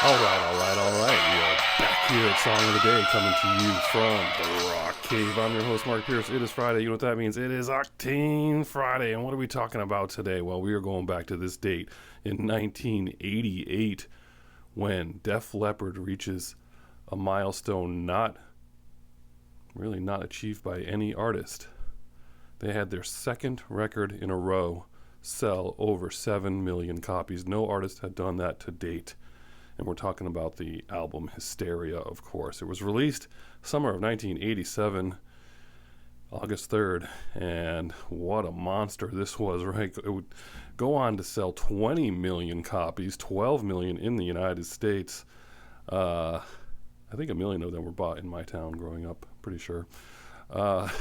All right. We are back here at Song of the Day, coming to you from the Rock Cave. I'm your host, Mark Pierce. It is Friday. You know what that means? It is Octane Friday. And what are we talking about today? Well, we are going back to this date in 1988 when Def Leppard reaches a milestone not achieved by any artist. They had their second record in a row sell over 7 million copies. No artist had done that to date. And we're talking about the album Hysteria, of course. It was released summer of 1987, August 3rd, and what a monster this was, right? It would go on to sell 20 million copies, 12 million in the United States. I think 1 million of them were bought in my town growing up, pretty sure.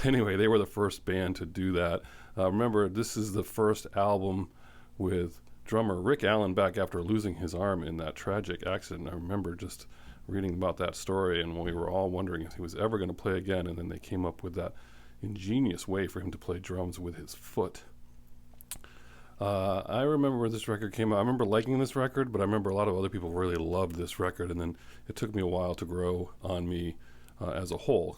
Anyway, they were the first band to do that. Remember, this is the first album with drummer Rick Allen back after losing his arm in that tragic accident. I remember just reading about that story, and we were all wondering if he was ever going to play again, and then they came up with that ingenious way for him to play drums with his foot. I remember when this record came out. I remember liking this record, but I remember a lot of other people really loved this record, and then it took me a while to grow on me as a whole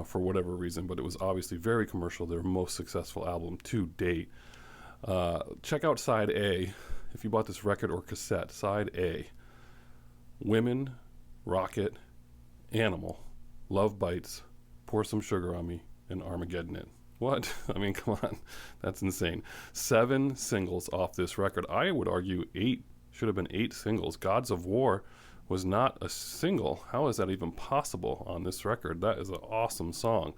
for whatever reason, but it was obviously very commercial, their most successful album to date. Check out side A if you bought this record or cassette. Side A: Women, Rocket, Animal, Love Bites, Pour Some Sugar on Me, and Armageddon It. What? I mean, come on. That's insane. 7 singles off this record. I would argue 8 should have been 8 singles. Gods of War was not a single. How is that even possible on this record? That is an awesome song.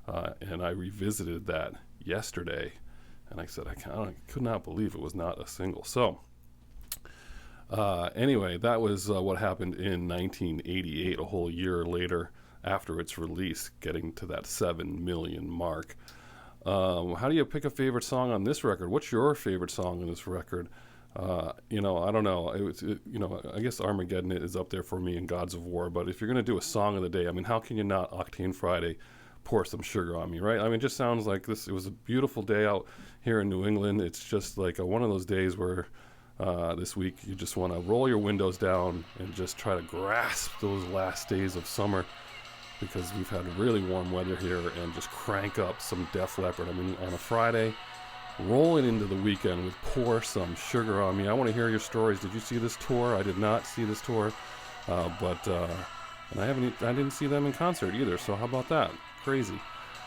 And I revisited that yesterday. And I said, I could not believe it was not a single. So, anyway, that was what happened in 1988, a whole year later after its release, getting to that 7 million mark. How do you pick a favorite song on this record? What's your favorite song on this record? I don't know. I guess Armageddon is up there for me and Gods of War. But if you're going to do a song of the day, I mean, how can you not Octane Friday, Pour Some Sugar on Me, right? I mean, it just sounds like this. It was a beautiful day out here in New England. It's just like one of those days where this week you just want to roll your windows down and just try to grasp those last days of summer, because we've had really warm weather here, and just crank up some Def Leppard. I mean, on a Friday, rolling into the weekend with Pour Some Sugar on Me. I want to hear your stories. Did you see this tour? I did not see this tour, and I didn't see them in concert either. So how about that? Crazy.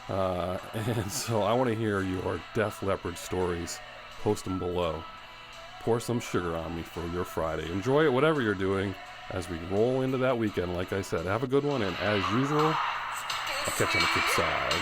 And so I want to hear your Def Leppard stories. Post them below. Pour some sugar on me for your Friday. Enjoy it, whatever you're doing, as we roll into that weekend. Like I said, have a good one, and as usual, I'll catch you on the flip side.